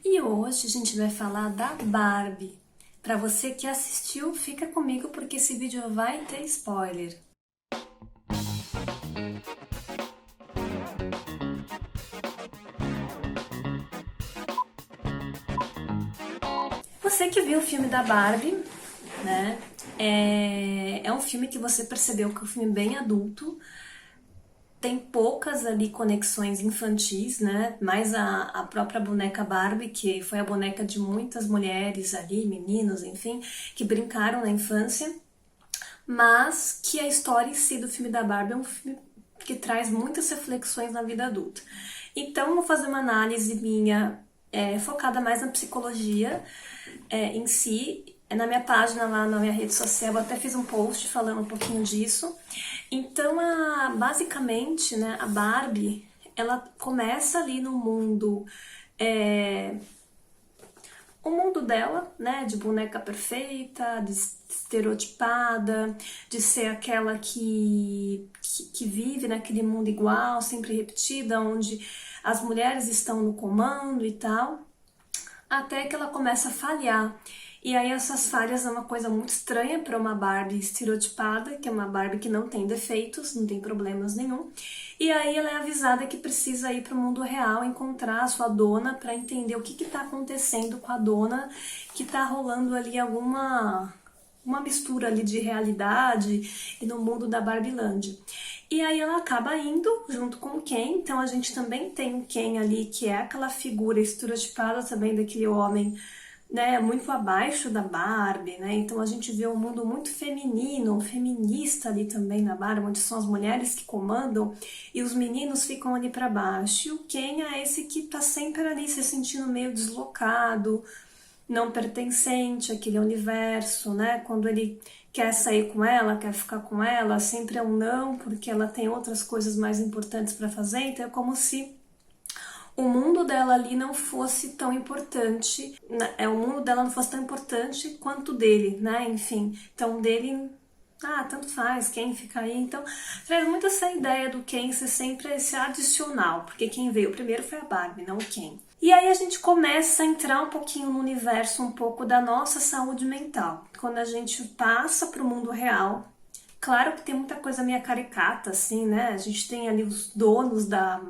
E hoje a gente vai falar da Barbie. Para você que assistiu, fica comigo porque esse vídeo vai ter spoiler. Você que viu o filme da Barbie, né? É um filme que você percebeu que é um filme bem adulto. Tem poucas ali conexões infantis, né? Mais a própria boneca Barbie, que foi a boneca de muitas mulheres ali, meninos, enfim, que brincaram na infância. Mas que a história em si do filme da Barbie é um filme que traz muitas reflexões na vida adulta. Então, vou fazer uma análise minha focada mais na psicologia em si. Na minha página lá na minha rede social, eu até fiz um post falando um pouquinho disso. Então, basicamente, né, a Barbie, ela começa ali no mundo o mundo dela, né, de boneca perfeita, de estereotipada, de ser aquela que vive naquele mundo igual, sempre repetida, onde as mulheres estão no comando e tal, até que ela começa a falhar. E aí essas falhas é uma coisa muito estranha para uma Barbie estereotipada, que é uma Barbie que não tem defeitos, não tem problemas nenhum. E aí ela é avisada que precisa ir para o mundo real, encontrar a sua dona para entender o que está acontecendo com a dona, que está rolando ali uma mistura ali de realidade e no mundo da Barbilândia. E aí ela acaba indo junto com o Ken, então a gente também tem o Ken ali, que é aquela figura estereotipada também daquele homem, né, muito abaixo da Barbie, né? Então a gente vê um mundo muito feminino, feminista ali também na Barbie, onde são as mulheres que comandam e os meninos ficam ali para baixo. E o Ken é esse que tá sempre ali se sentindo meio deslocado, não pertencente àquele universo, né? Quando ele quer sair com ela, quer ficar com ela, sempre é um não, porque ela tem outras coisas mais importantes para fazer. Então é como se o mundo dela ali não fosse tão importante, o mundo dela não fosse tão importante quanto o dele, né? Enfim, então dele, tanto faz, quem fica aí. Então, traz muito essa ideia do Ken ser sempre esse adicional, porque quem veio primeiro foi a Barbie, não o Ken. E aí a gente começa a entrar um pouquinho no universo um pouco da nossa saúde mental. Quando a gente passa para o mundo real, claro que tem muita coisa meio caricata, assim, né? A gente tem ali os donos da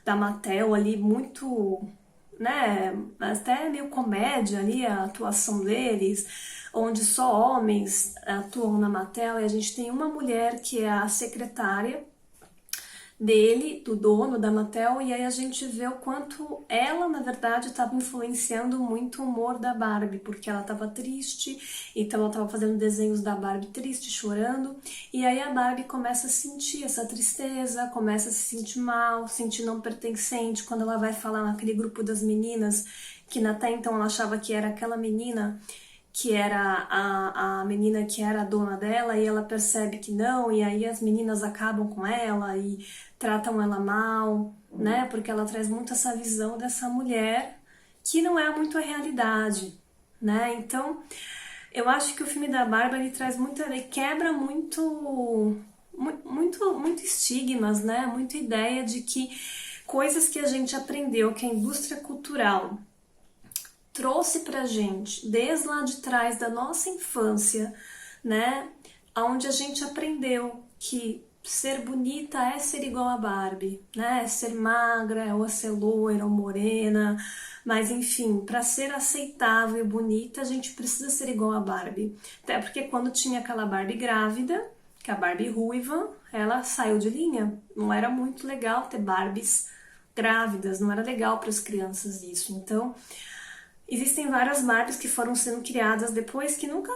Mattel ali muito, né, até meio comédia ali a atuação deles, onde só homens atuam na Mattel e a gente tem uma mulher que é a secretária dele, do dono da Mattel, e aí a gente vê o quanto ela, na verdade, estava influenciando muito o humor da Barbie, porque ela estava triste, então ela estava fazendo desenhos da Barbie triste, chorando, e aí a Barbie começa a sentir essa tristeza, começa a se sentir mal, se sentir não pertencente, quando ela vai falar naquele grupo das meninas, que até então ela achava que era aquela menina que era a menina que era a dona dela, e ela percebe que não, e aí as meninas acabam com ela e tratam ela mal, né? Porque ela traz muito essa visão dessa mulher que não é muito a realidade, né? Então, eu acho que o filme da Barbie ele traz muito, ele quebra muito estigmas, né? Muita ideia de que coisas que a gente aprendeu, que a indústria cultural trouxe pra gente desde lá de trás da nossa infância, né? Onde a gente aprendeu que ser bonita é ser igual a Barbie, né? É ser magra, ou ser loira, ou morena, mas enfim, para ser aceitável e bonita, a gente precisa ser igual a Barbie. Até porque quando tinha aquela Barbie grávida, que é a Barbie ruiva, ela saiu de linha. Não era muito legal ter Barbies grávidas, não era legal para as crianças isso. Então, existem várias marcas que foram sendo criadas depois que nunca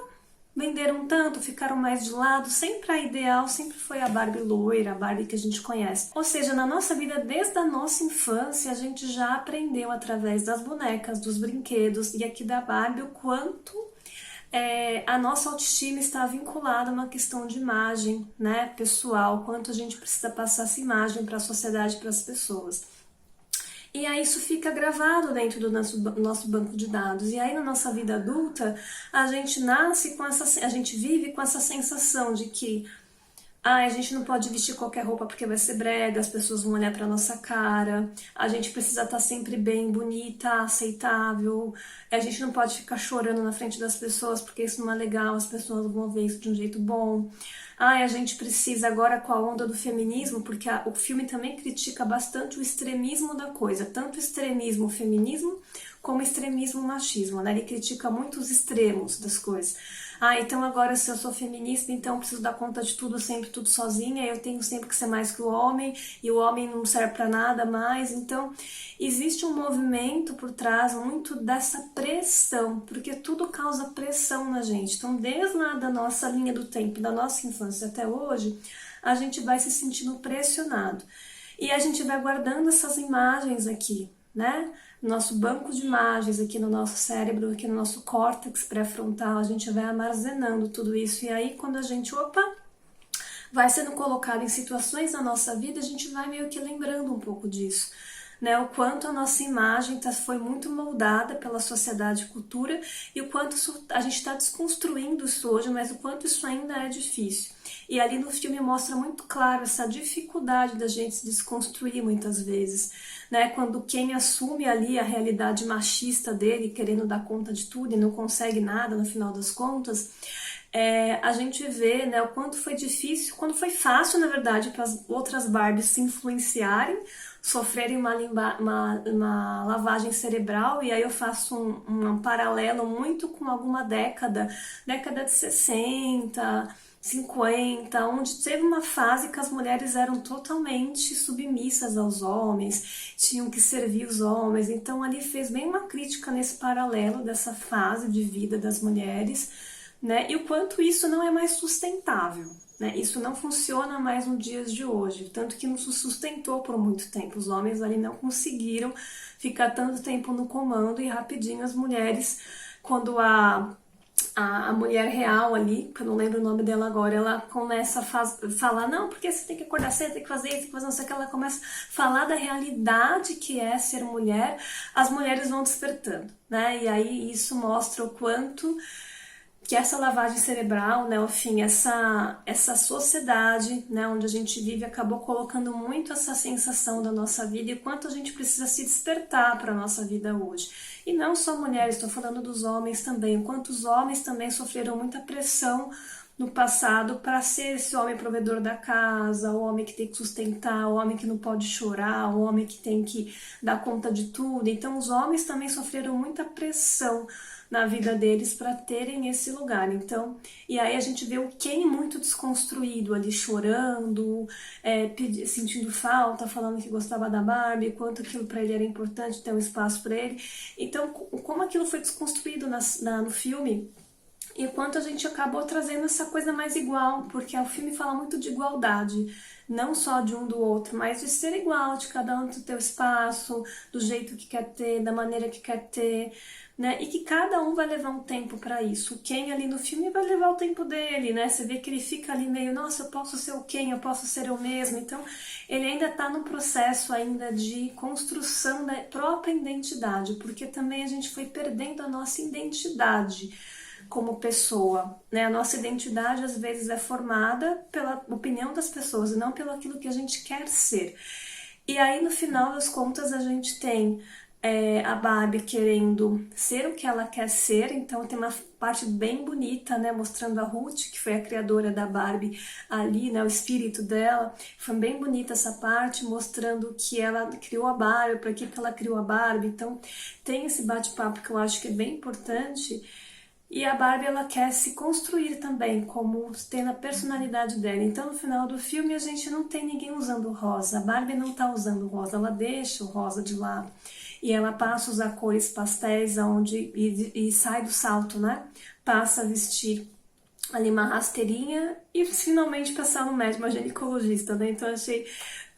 venderam tanto, ficaram mais de lado. Sempre a ideal sempre foi a Barbie loira, a Barbie que a gente conhece. Ou seja, na nossa vida, desde a nossa infância, a gente já aprendeu através das bonecas, dos brinquedos e aqui da Barbie o quanto a nossa autoestima está vinculada a uma questão de imagem, né, pessoal, quanto a gente precisa passar essa imagem para a sociedade, para as pessoas. E aí isso fica gravado dentro do nosso banco de dados. E aí na nossa vida adulta, a gente nasce com essa, a gente vive com essa sensação de que Ah, a gente não pode vestir qualquer roupa porque vai ser brega, as pessoas vão olhar pra nossa cara. A gente precisa estar sempre bem, bonita, aceitável. A gente não pode ficar chorando na frente das pessoas porque isso não é legal, as pessoas vão ver isso de um jeito bom. Ah, a gente precisa agora com a onda do feminismo, porque o filme também critica bastante o extremismo da coisa, tanto o extremismo feminismo como o extremismo machismo, né? Ele critica muito os extremos das coisas. Ah, então agora se eu sou feminista, então eu preciso dar conta de tudo, sempre tudo sozinha, eu tenho sempre que ser mais que o homem, e o homem não serve para nada mais. Então, existe um movimento por trás muito dessa pressão, porque tudo causa pressão na gente. Então, desde lá da nossa linha do tempo, da nossa infância até hoje, a gente vai se sentindo pressionado. E a gente vai guardando essas imagens aqui, né? Nosso banco de imagens aqui no nosso cérebro, aqui no nosso córtex pré-frontal, a gente vai armazenando tudo isso. E aí, quando a gente, vai sendo colocado em situações na nossa vida, a gente vai meio que lembrando um pouco disso. Né, o quanto a nossa imagem foi muito moldada pela sociedade e cultura e o quanto a gente está desconstruindo isso hoje, mas o quanto isso ainda é difícil. E ali no filme mostra muito claro essa dificuldade da gente se desconstruir muitas vezes, né? Quando quem assume ali a realidade machista dele, querendo dar conta de tudo e não consegue nada no final das contas, a gente vê, né, o quanto foi difícil, quando foi fácil, na verdade, para as outras Barbies se influenciarem, sofrerem uma lavagem cerebral, e aí eu faço um paralelo muito com alguma década de 60, 50, onde teve uma fase que as mulheres eram totalmente submissas aos homens, tinham que servir os homens, então ali fez bem uma crítica nesse paralelo dessa fase de vida das mulheres, né? E o quanto isso não é mais sustentável, né? Isso não funciona mais nos dias de hoje, tanto que não se sustentou por muito tempo. Os homens ali não conseguiram ficar tanto tempo no comando e rapidinho as mulheres, quando a mulher real ali, que eu não lembro o nome dela agora, ela começa a falar, não, porque você tem que acordar cedo, tem que fazer isso, tem que fazer não sei o que, ela começa a falar da realidade que é ser mulher, as mulheres vão despertando, né? E aí isso mostra o quanto que essa lavagem cerebral, né, enfim, essa sociedade, né, onde a gente vive, acabou colocando muito essa sensação da nossa vida e o quanto a gente precisa se despertar para a nossa vida hoje. E não só mulheres, estou falando dos homens também, o quanto os homens também sofreram muita pressão no passado para ser esse homem provedor da casa, o homem que tem que sustentar, o homem que não pode chorar, o homem que tem que dar conta de tudo. Então os homens também sofreram muita pressão na vida deles para terem esse lugar. Então, e aí a gente vê o Ken muito desconstruído ali, chorando, sentindo falta, falando que gostava da Barbie, quanto aquilo para ele era importante ter um espaço para ele. Então, como aquilo foi desconstruído no filme, e quanto a gente acabou trazendo essa coisa mais igual, porque o filme fala muito de igualdade, não só de um do outro, mas de ser igual, de cada um ter seu espaço, do jeito que quer ter, da maneira que quer ter, né? E que cada um vai levar um tempo para isso. O Ken ali no filme vai levar o tempo dele, né? Você vê que ele fica ali meio, nossa, eu posso ser o Ken, eu posso ser eu mesmo. Então, ele ainda está no processo ainda de construção da própria identidade, porque também a gente foi perdendo a nossa identidade como pessoa, né? A nossa identidade às vezes é formada pela opinião das pessoas e não pelo aquilo que a gente quer ser. E aí no final das contas a gente tem a Barbie querendo ser o que ela quer ser, então tem uma parte bem bonita, né, mostrando a Ruth, que foi a criadora da Barbie ali, né, o espírito dela, foi bem bonita essa parte, mostrando que ela criou a Barbie, para que ela criou a Barbie, então tem esse bate-papo que eu acho que é bem importante. E a Barbie, ela quer se construir também, como tendo a personalidade dela. Então, no final do filme, a gente não tem ninguém usando rosa. A Barbie não tá usando rosa, ela deixa o rosa de lado. E ela passa a usar cores pastéis e sai do salto, né? Passa a vestir ali uma rasteirinha e finalmente passar no médico, uma ginecologista, né? Então, achei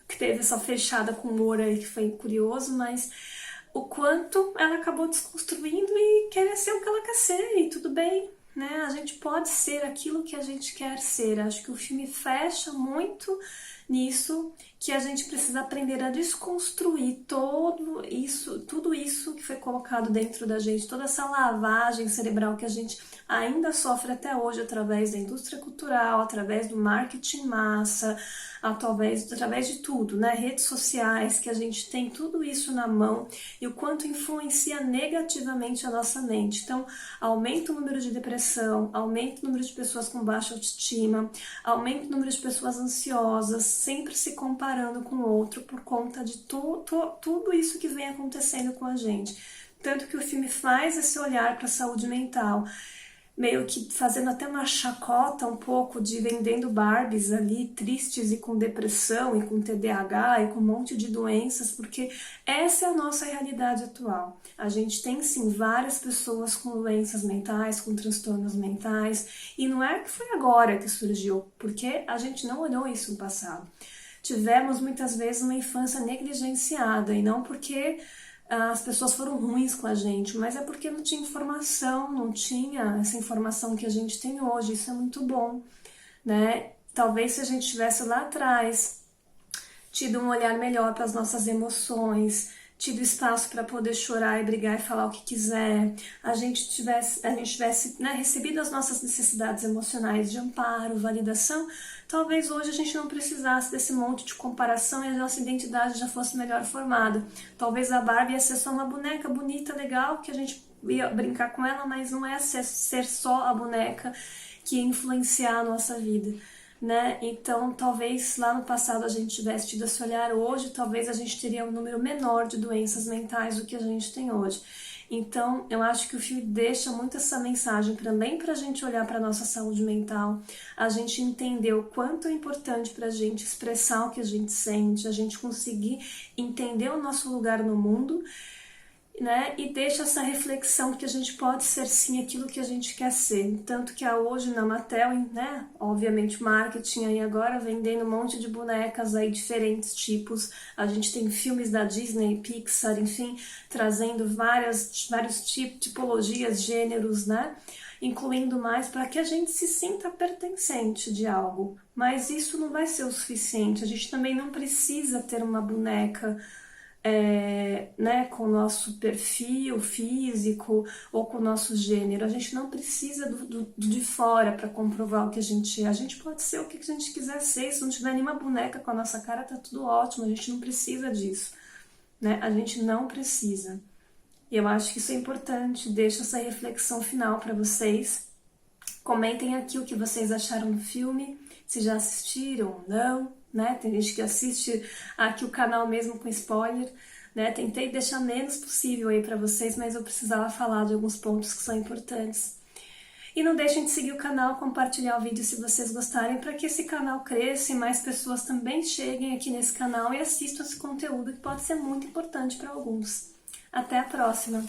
que teve essa fechada com humor aí que foi curioso, mas o quanto ela acabou desconstruindo e querer ser o que ela quer ser, e tudo bem, né? A gente pode ser aquilo que a gente quer ser. Acho que o filme fecha muito nisso que a gente precisa aprender a desconstruir tudo isso que foi colocado dentro da gente, toda essa lavagem cerebral que a gente ainda sofre até hoje através da indústria cultural, através do marketing massa, através de tudo, né? Redes sociais, que a gente tem tudo isso na mão e o quanto influencia negativamente a nossa mente. Então, aumenta o número de depressão, aumenta o número de pessoas com baixa autoestima, aumenta o número de pessoas ansiosas, sempre se comparando com o outro por conta de tudo isso que vem acontecendo com a gente. Tanto que o filme faz esse olhar para a saúde mental, meio que fazendo até uma chacota um pouco de vendendo Barbies ali, tristes e com depressão e com TDAH e com um monte de doenças, porque essa é a nossa realidade atual. A gente tem sim várias pessoas com doenças mentais, com transtornos mentais, e não é que foi agora que surgiu, porque a gente não olhou isso no passado. Tivemos muitas vezes uma infância negligenciada, e não porque as pessoas foram ruins com a gente, mas é porque não tinha informação, não tinha essa informação que a gente tem hoje. Isso é muito bom, né? Talvez se a gente tivesse lá atrás tido um olhar melhor para as nossas emoções, tido espaço para poder chorar e brigar e falar o que quiser, a gente tivesse, né, recebido as nossas necessidades emocionais de amparo, validação, talvez hoje a gente não precisasse desse monte de comparação e a nossa identidade já fosse melhor formada. Talvez a Barbie ia ser só uma boneca bonita, legal, que a gente ia brincar com ela, mas não é ser só a boneca que ia influenciar a nossa vida, né? Então, talvez lá no passado a gente tivesse tido esse olhar, hoje talvez a gente teria um número menor de doenças mentais do que a gente tem hoje. Então, eu acho que o filme deixa muito essa mensagem também para a gente olhar para a nossa saúde mental, a gente entender o quanto é importante para a gente expressar o que a gente sente, a gente conseguir entender o nosso lugar no mundo, né? E deixa essa reflexão que a gente pode ser sim aquilo que a gente quer ser. Tanto que hoje na Mattel, né? Obviamente marketing aí agora vendendo um monte de bonecas aí, diferentes tipos. A gente tem filmes da Disney, Pixar, enfim, trazendo vários tipos, tipologias, gêneros, né? Incluindo mais para que a gente se sinta pertencente de algo. Mas isso não vai ser o suficiente. A gente também não precisa ter uma boneca né, com o nosso perfil físico ou com o nosso gênero. A gente não precisa de fora para comprovar o que a gente é. A gente pode ser o que a gente quiser ser. Se não tiver nenhuma boneca com a nossa cara, tá tudo ótimo. A gente não precisa disso, né? A gente não precisa. E eu acho que isso é importante. Deixo essa reflexão final para vocês. Comentem aqui o que vocês acharam do filme, se já assistiram ou não, né? Tem gente que assiste aqui o canal mesmo com spoiler, né? Tentei deixar menos possível aí para vocês, mas eu precisava falar de alguns pontos que são importantes. E não deixem de seguir o canal, compartilhar o vídeo se vocês gostarem, para que esse canal cresça e mais pessoas também cheguem aqui nesse canal e assistam esse conteúdo que pode ser muito importante para alguns. Até a próxima!